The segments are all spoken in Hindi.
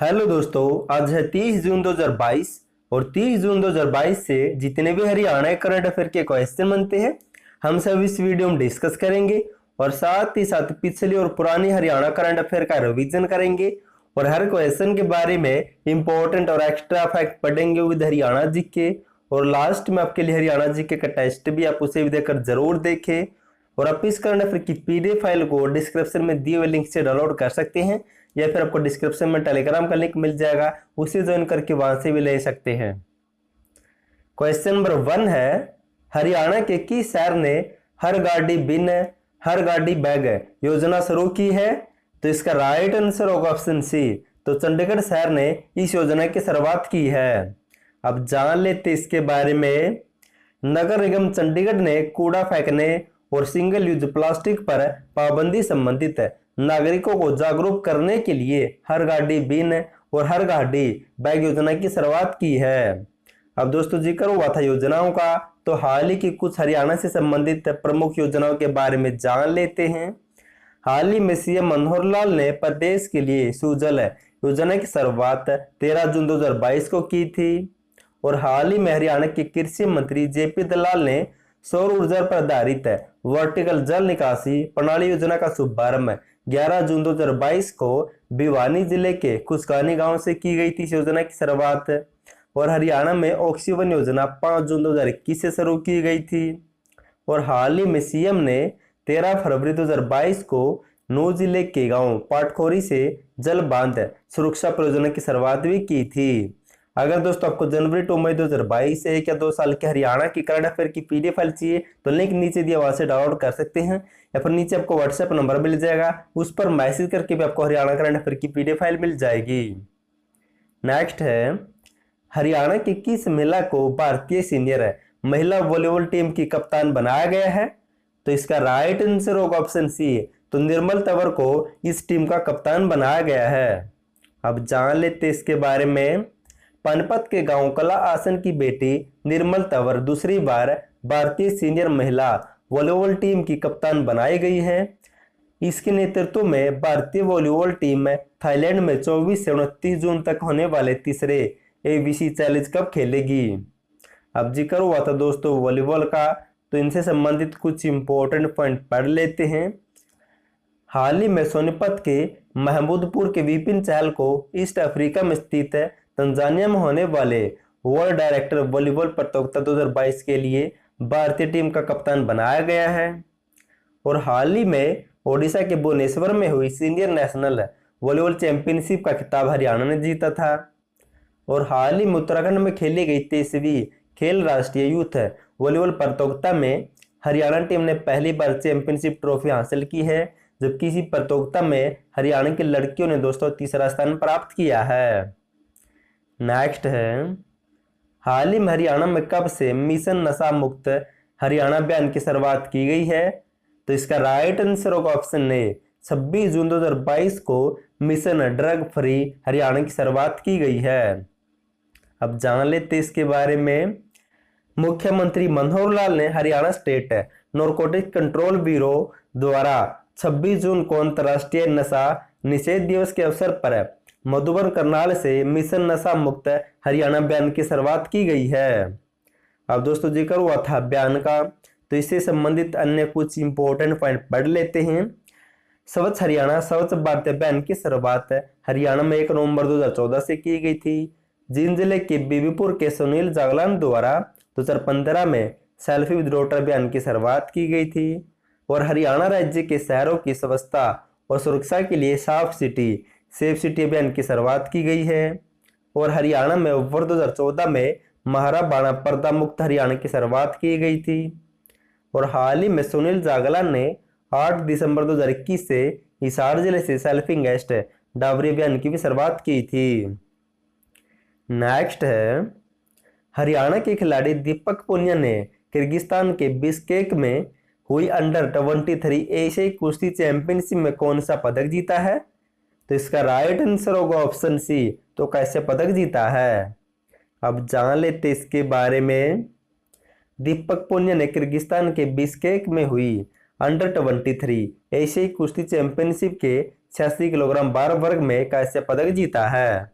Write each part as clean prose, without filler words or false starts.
हेलो दोस्तों, आज है 30 जून 2022 और 30 जून 2022 से जितने भी हरियाणा करंट अफेयर के क्वेश्चन बनते हैं हम सब इस वीडियो में डिस्कस करेंगे और साथ ही साथ पिछली और पुरानी हरियाणा करंट अफेयर का रिवीजन करेंगे और हर क्वेश्चन के बारे में इंपॉर्टेंट और एक्स्ट्रा फैक्ट पढ़ेंगे विद हरियाणा जीके। और लास्ट में आपके लिए हरियाणा जीके का टेस्ट भी, आप उसे भी देखकर जरूर देखें। और आप इस करंट अफेयर की पीडीएफ फाइल को डिस्क्रिप्शन में दिए हुए लिंक से डाउनलोड कर सकते हैं या फिर आपको डिस्क्रिप्शन में टेलीग्राम का लिंक मिल जाएगा, उसे ज्वाइन करके वहां से भी ले सकते हैं। क्वेश्चन नंबर 1 है, हरियाणा के किस शहर ने हर गाड़ी बिन हर गाड़ी बैग योजना शुरू की है? तो इसका राइट आंसर होगा ऑप्शन सी। तो चंडीगढ़ शहर ने इस योजना की शुरुआत की है। अब जान लेते इसके बारे में। नगर निगम चंडीगढ़ ने कूड़ा फेंकने और सिंगल यूज प्लास्टिक पर पाबंदी संबंधित नागरिकों को जागरूक करने के लिए हर गाड़ी बिन और हर गाड़ी बैग योजना की शुरुआत की है। अब दोस्तों जिक्र हुआ था योजनाओं का, तो हाल ही की कुछ हरियाणा से संबंधित प्रमुख योजनाओं के बारे में जान लेते हैं। हाल ही में सीएम मनोहर लाल ने प्रदेश के लिए सुजल योजना की शुरुआत 13 जून 2022 को की थी। और हाल ही में हरियाणा के कृषि मंत्री जेपी दलाल ने सौर ऊर्जा पर आधारित वर्टिकल जल निकासी प्रणाली योजना का शुभारंभ 11 जून 2022 को भिवानी जिले के कुसकानी गांव से की गई थी इस योजना की शुरुआत। और हरियाणा में ऑक्सीवन योजना 5 जून 2021 से शुरू की गई थी। और हाल ही में सीएम ने 13 फरवरी 2022 को नूह जिले के गांव पाटखोरी से जल बांध सुरक्षा परियोजना की शुरुआत भी की थी। अगर दोस्तों आपको जनवरी टू मई 2022 से 1 या 2 साल के हरियाणा की करंट अफेयर की पीडीएफ फाइल चाहिए तो लिंक नीचे दिया वहां से डाउनलोड कर सकते हैं या फिर नीचे आपको व्हाट्सएप नंबर मिल जाएगा, उस पर मैसेज करके भी आपको हरियाणा करंट अफेयर की पीडीएफ फाइल मिल जाएगी। नेक्स्ट है, हरियाणा की किस महिला को भारतीय सीनियर महिला वॉलीबॉल टीम की कप्तान बनाया गया है? तो इसका राइट आंसर होगा ऑप्शन सी। तो निर्मल तंवर को इस टीम का कप्तान बनाया गया है। अब जान लेते इसके बारे में। पनपत के गांव कला आसन की बेटी निर्मल तंवर दूसरी बार भारतीय सीनियर महिला वॉलीबॉल टीम की कप्तान बनाई गई है। इसके नेतृत्व में भारतीय वॉलीबॉल टीम थाईलैंड में 24 से 29 जून तक होने वाले तीसरे एबीसी चैलेंज कप खेलेगी। अब जिक्र हुआ था दोस्तों वॉलीबॉल का, तो इनसे संबंधित कुछ इंपॉर्टेंट पॉइंट पढ़ लेते हैं। हाल ही में सोनीपत के महमूदपुर के विपिन चहल को ईस्ट अफ्रीका में स्थित तंजानिया में होने वाले वर्ल्ड डायरेक्टर वॉलीबॉल प्रतियोगिता 2022 के लिए भारतीय टीम का कप्तान बनाया गया है। और हाल ही में ओडिशा के भुवनेश्वर में हुई सीनियर नेशनल वॉलीबॉल चैंपियनशिप का खिताब हरियाणा ने जीता था। और हाल ही में उत्तराखंड में खेली गई 23वीं खेल राष्ट्रीय यूथ वॉलीबॉल प्रतियोगिता में हरियाणा टीम ने पहली बार चैंपियनशिप ट्रॉफी हासिल की है, जबकि इसी प्रतियोगिता में हरियाणा की लड़कियों ने दोस्तों तीसरा स्थान प्राप्त किया है। नेक्स्ट है, हाल ही में हरियाणा में कब से मिशन नशा मुक्त हरियाणा अभियान की शुरुआत की गई है? तो इसका राइट आंसर होगा ऑप्शन ए। 26 जून 2022 को मिशन ड्रग फ्री हरियाणा की शुरुआत की गई है। अब जान लेते इसके बारे में। मुख्यमंत्री मनोहर लाल ने Haryana state narcotic control bureau द्वारा 26 जून को अंतर्राष्ट्रीय नशा निषेध दिवस के अवसर पर मधुबन करनाल से मिशन नशा मुक्त हरियाणा अभियान की शुरुआत की गई है। अब दोस्तों जिक्र हुआ था अभियान का, तो इससे संबंधित अन्य कुछ इंपॉर्टेंट पॉइंट पढ़ लेते हैं। स्वच्छ हरियाणा स्वच्छ भारत अभियान की शुरुआत हरियाणा में 1 नवंबर 2014 से की गई थी। जींद जिले के बीबीपुर के सुनील जागलान द्वारा 2015 में सेल्फी विद डॉटर अभियान की शुरुआत की गई थी। और हरियाणा राज्य के शहरों की स्वच्छता और सुरक्षा के लिए साफ सिटी सेफ सिटी अभियान की शुरुआत की गई है। और हरियाणा में वर्ष 2014 में महारा बाणा पर्दा मुक्त हरियाणा की शुरुआत की गई थी। और हाल ही में सुनील जागलान ने 8 दिसंबर 2021 से हिसार जिले से सेल्फी गेस्ट डाबरी अभियान की भी शुरुआत की थी। नेक्स्ट है, हरियाणा के खिलाड़ी दीपक पुनिया ने किर्गिस्तान के बिश्केक में हुई अंडर 23 एशियाई कुश्ती चैंपियनशिप में कौन सा पदक जीता है? तो इसका राइट आंसर होगा ऑप्शन सी। तो कैसे पदक जीता है? अब जान लेते इसके बारे में। दीपक पुनिया ने किर्गिस्तान के बिश्केक में हुई अंडर 23 एशियाई कुश्ती चैंपियनशिप के 86 किलोग्राम बार वर्ग में कांस्य पदक जीता है।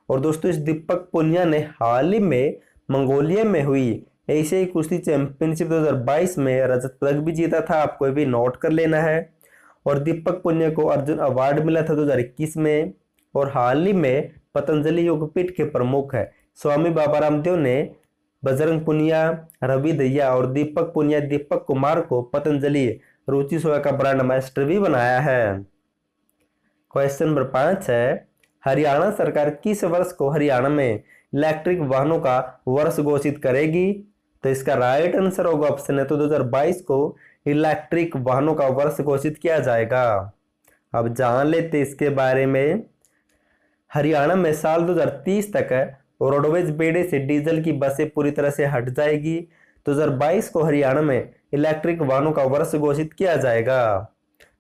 और दोस्तों इस दीपक पुनिया ने हाल ही में मंगोलिया में हुई एशियाई कुश्ती चैंपियनशिप 2022 में रजत पदक भी जीता था, आपको भी नोट कर लेना है। और दीपक पुनिया को अर्जुन अवार्ड मिला था 2021 में। और हाल ही में पतंजलि योगपीठ के प्रमुख है स्वामी बाबा रामदेव ने बजरंग पुनिया, रवि दहिया और दीपक पुनिया दीपक कुमार को पतंजलि रुचि सोया का ब्रांड एम्बेसडर भी बनाया है। क्वेश्चन नंबर 5 है, हरियाणा सरकार किस वर्ष को हरियाणा में इलेक्ट्रिक वाहनों का वर्ष घोषित करेगी? तो इसका राइट आंसर होगा ऑप्शन है तो 2022 को इलेक्ट्रिक वाहनों का वर्ष घोषित किया जाएगा। अब जान लेते इसके बारे में। हरियाणा में साल 2030 तक रोडवेज बेड़े से डीजल की बसें पूरी तरह से हट जाएगी। 2022 को हरियाणा में इलेक्ट्रिक वाहनों का वर्ष घोषित किया जाएगा।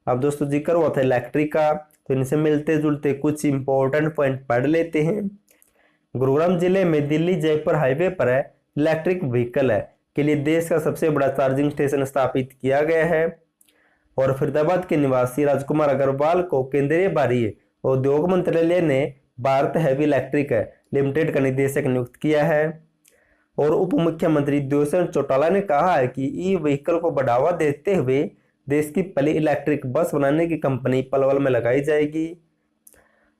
अब दोस्तों जिक्र हुआ था इलेक्ट्रिक का, तो इनसे मिलते जुलते कुछ इंपॉर्टेंट पॉइंट पढ़ लेते हैं। गुरुग्राम जिले में दिल्ली जयपुर हाईवे पर इलेक्ट्रिक व्हीकल के लिए देश का सबसे बड़ा चार्जिंग स्टेशन स्थापित किया गया है। और फरीदाबाद के निवासी राजकुमार अग्रवाल को केंद्रीय भारी उद्योग मंत्रालय ने भारत हैवी इलेक्ट्रिक लिमिटेड का निदेशक नियुक्त किया है। और उप मुख्यमंत्री दुष्यंत चौटाला ने कहा है कि ई व्हीकल को बढ़ावा देते हुए देश की पहली इलेक्ट्रिक बस बनाने की कंपनी पलवल में लगाई जाएगी।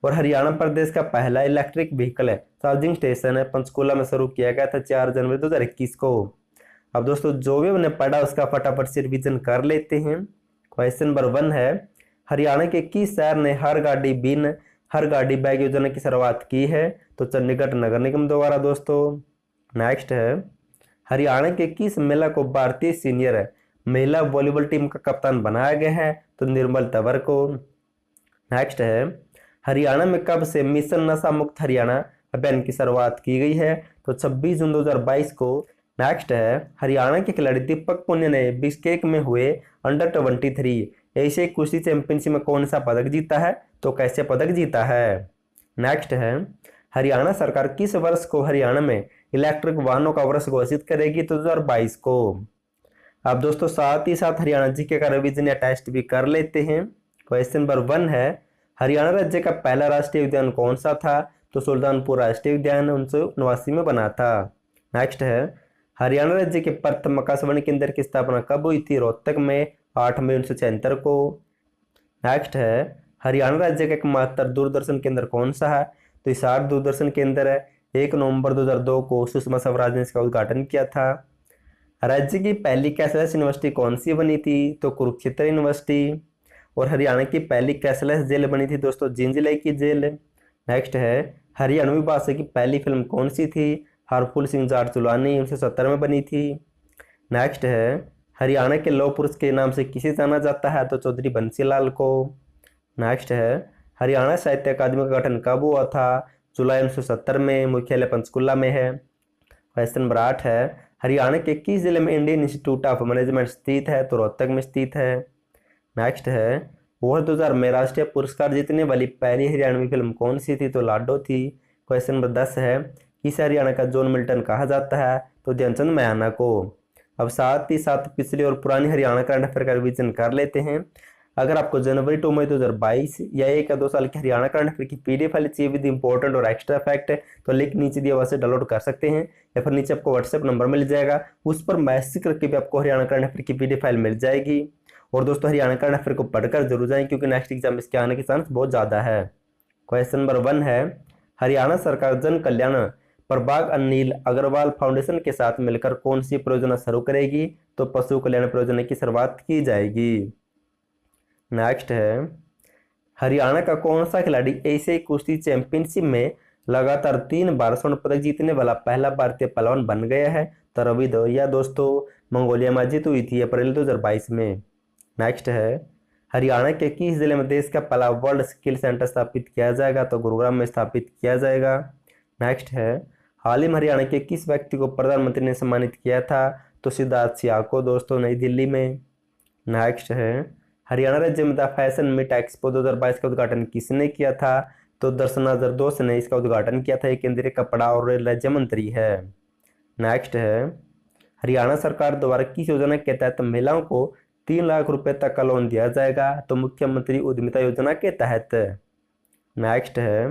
और हरियाणा प्रदेश का पहला electric vehicle charging station Panchkula में शुरू किया गया था 4 जनवरी 2021 को। अब दोस्तों जो भी हमने पढ़ा उसका फटाफट से रिवीजन कर लेते हैं। क्वेश्चन नंबर 1 है, हरियाणा के किस शहर ने हर गाड़ी बिन हर गाड़ी बैग योजना की शुरुआत की है? तो चंडीगढ़ नगर निगम द्वारा दोस्तों। नेक्स्ट है, हरियाणा के किस महिला को भारतीय सीनियर महिला वॉलीबॉल टीम का कप्तान बनाया गया है? तो निर्मल तंवर को। नेक्स्ट है, हरियाणा में कब से मिशन नशा मुक्त हरियाणा अभियान की शुरुआत की गई है? तो 26 जून 2022 को। नेक्स्ट है, हरियाणा के खिलाड़ी दीपक पुनिया ने बिश्केक में हुए अंडर 23 एशियाई कुश्ती चैंपियनशिप में कौन सा पदक जीता है? तो कांस्य पदक जीता है। नेक्स्ट है, हरियाणा सरकार किस वर्ष को हरियाणा में इलेक्ट्रिक वाहनों का वर्ष घोषित करेगी? तो 2022 को। अब दोस्तों साथ ही साथ हरियाणा जीके का रिवीजन या टेस्ट भी कर लेते हैं। क्वेश्चन नंबर 1 है, हरियाणा राज्य का पहला राष्ट्रीय उद्यान कौन सा था? तो सुल्तानपुर राष्ट्रीय उद्यान 1989 में बना था। नेक्स्ट है, हरियाणा राज्य के प्रथम आकाशवाणी केंद्र की स्थापना कब हुई थी? रोहतक में 8 मई 1976 को। नेक्स्ट है, हरियाणा राज्य का एकमात्र दूरदर्शन केंद्र कौन सा है? तो हिसार दूरदर्शन केंद्र है। 1 नवंबर 2002 को सुषमा स्वराज ने इसका उद्घाटन किया था। राज्य की पहली कैशलेस यूनिवर्सिटी कौन सी बनी थी? तो कुरुक्षेत्र यूनिवर्सिटी। और हरियाणा की पहली कैशलेस जेल बनी थी दोस्तों जिंजलाई की जेल। नेक्स्ट है, हरियाणवी भाषा की पहली फिल्म कौन सी थी? हरफुल सिंह जाटचुलानी 1970 में बनी थी। नेक्स्ट है, हरियाणा के लौह पुरुष के नाम से किसे जाना जाता है? तो चौधरी बंसीलाल को। नेक्स्ट है, हरियाणा साहित्य अकादमी का गठन कब हुआ था? जुलाई 1970 में। मुख्यालय पंचकुला में है। क्वेश्चन नंबर 8 है, हरियाणा के किस जिले में इंडियन इंस्टीट्यूट ऑफ मैनेजमेंट स्थित है? तो रोहतक में स्थित है। नेक्स्ट है, वर्ष 2000 में राष्ट्रीय पुरस्कार जीतने वाली पहली हरियाणवी फिल्म कौन सी थी? तो लाडो थी। क्वेश्चन नंबर 10 है, किस हरियाणा का जॉन मिल्टन कहा जाता है? तो ध्यानचंद मायाना को। अब साथ ही साथ पिछली और पुरानी हरियाणा करंट अफेयर का रिवीजन कर लेते हैं। अगर आपको जनवरी 2 मई 2022 या 1 या 2 साल की हरियाणा करंट अफेयर की पीडीएफ फाइल चाहिए विद इंपॉर्टेंट और एक्स्ट्रा फैक्ट तो लिंक नीचे दिया हुआ से डाउनलोड कर सकते हैं, या फिर नीचे आपको व्हाट्सएप नंबर मिल जाएगा, उस पर मैसेज करके भी आपको हरियाणा करंट अफेयर की पीडीएफ फाइल मिल जाएगी। और दोस्तों हरियाणा करंट अफेयर को पढ़कर जरूर जाएं क्योंकि नेक्स्ट एग्जाम इसके आने के चांस बहुत ज़्यादा है। क्वेश्चन नंबर 1 है, हरियाणा सरकार जन कल्याण प्रभाग अनिल अग्रवाल फाउंडेशन के साथ मिलकर कौन सी परियोजना शुरू करेगी? तो पशु कल्याण परियोजना की शुरुआत की जाएगी। नेक्स्ट है, हरियाणा का कौन सा खिलाड़ी एशियाई कुश्ती चैंपियनशिप में लगातार 3 बार स्वर्ण पदक जीतने वाला पहला भारतीय पहलवान बन गया है? तो रवि दहिया दोस्तों। मंगोलिया में जीत हुई थी अप्रैल 2022 में। नेक्स्ट है, हरियाणा के किस जिले में देश का पहला वर्ल्ड स्किल सेंटर स्थापित किया जाएगा? तो गुरुग्राम में स्थापित किया जाएगा। नेक्स्ट है, हाल ही में हरियाणा के किस व्यक्ति को प्रधानमंत्री ने सम्मानित किया था? तो सिद्धार्थ सियाह को दोस्तों, नई दिल्ली में। नेक्स्ट है, हरियाणा राज्य में द फैशन मीट एक्सपो 2022 का उद्घाटन किसने किया था? तो दर्शना जरदोश ने इसका उद्घाटन किया था। ये केंद्रीय कपड़ा और रेल राज्य मंत्री है। नेक्स्ट है, हरियाणा सरकार द्वारा किस योजना के तहत महिलाओं को 3 लाख रुपए तक का लोन दिया जाएगा, तो मुख्यमंत्री उद्यमिता योजना के तहत। नेक्स्ट है,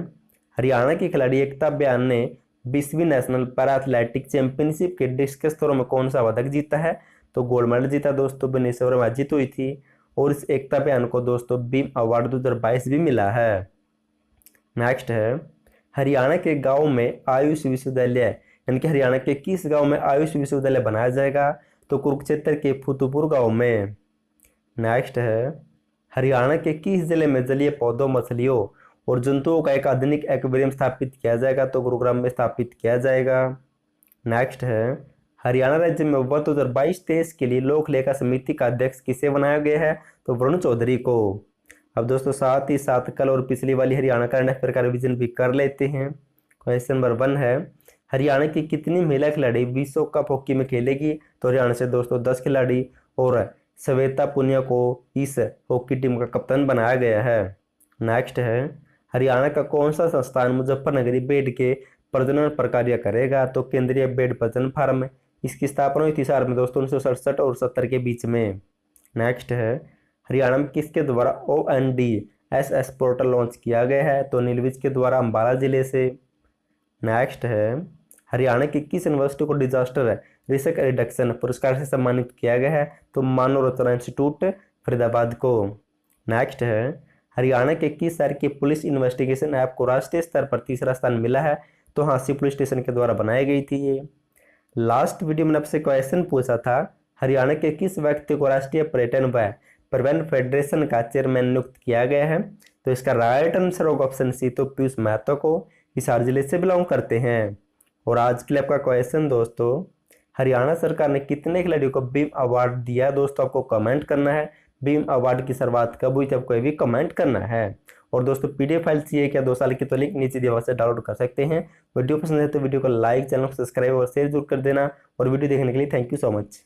हरियाणा की खिलाड़ी एकता बयान ने 20वीं नेशनल पैरा एथलेटिक चैंपियनशिप के डिस्कस थ्रो में कौन सा पदक जीता है? तो गोल्ड मेडल जीता दोस्तों, भुवनेश्वर में जीत हुई थी। और इस एकता बयान को दोस्तों बीम अवार्ड 2022 भी मिला है। नेक्स्ट है, हरियाणा के गांव में आयुष विश्वविद्यालय, यानी कि हरियाणा के किस गांव में आयुष विश्वविद्यालय बनाया जाएगा? तो कुरुक्षेत्र के फतेहपुर गांव में। नेक्स्ट है, हरियाणा के किस जिले में जलीय पौधों, मछलियों और जंतुओं का एक आधुनिक एक्वेरियम स्थापित किया जाएगा? तो गुरुग्राम में स्थापित किया जाएगा। नेक्स्ट है, हरियाणा राज्य में वर्ष 2022-23 के लिए लोक लेखा समिति का अध्यक्ष किसे बनाया गया है? तो वरुण चौधरी को। अब दोस्तों साथ ही साथ कल और पिछली वाली हरियाणा करंट अफेयर का रिविजन भी कर लेते हैं। क्वेश्चन नंबर 1 है, हरियाणा की कितनी महिला खिलाड़ी विश्व कप हॉकी में खेलेगी? तो हरियाणा से दोस्तों 10 खिलाड़ी, और श्वेता पुनिया को इस हॉकी टीम का कप्तान बनाया गया है। नेक्स्ट है, हरियाणा का कौन सा संस्थान मुजफ्फरनगरी बेड के प्रजनन पर कार्य करेगा? तो केंद्रीय बेड प्रजनन फार्म। इसकी स्थापना हुई थी साल में दोस्तों 1967 और 70 के बीच में। नेक्स्ट है, हरियाणा में किसके द्वारा ONDSS पोर्टल लॉन्च किया गया है? तो नीलविज के द्वारा अम्बाला जिले से। नेक्स्ट है, हरियाणा की किस यूनिवर्सिटी को डिजास्टर रिस्क रिडक्शन पुरस्कार से सम्मानित किया गया है? तो मानव रचना इंस्टीट्यूट फरीदाबाद को। नेक्स्ट है, हरियाणा के किस शहर की पुलिस इन्वेस्टिगेशन ऐप को राष्ट्रीय स्तर पर तीसरा स्थान मिला है? तो हांसी पुलिस स्टेशन के द्वारा बनाई गई थी ये। लास्ट वीडियो में आपसे क्वेश्चन पूछा था, हरियाणा के किस व्यक्ति को राष्ट्रीय पर्यटन व परिवहन फेडरेशन का चेयरमैन नियुक्त किया गया है? तो इसका राइट आंसर होगा ऑप्शन सी, तो पीयूष महतो को, हिसार जिले से बिलोंग करते हैं। और आज के लिए आपका क्वेश्चन दोस्तों, हरियाणा सरकार ने कितने खिलाड़ियों को बीम अवार्ड दिया? दोस्तों आपको कमेंट करना है। बीम अवार्ड की शुरुआत कब हुई थी आपको ये भी कमेंट करना है। और दोस्तों PDF फाइल चाहिए क्या 2 साल की? तो लिंक नीचे दिया से डाउनलोड कर सकते हैं। वीडियो पसंद है तो वीडियो को लाइक, चैनल को सब्सक्राइब और शेयर जरूर कर देना। और वीडियो देखने के लिए थैंक यू सो मच।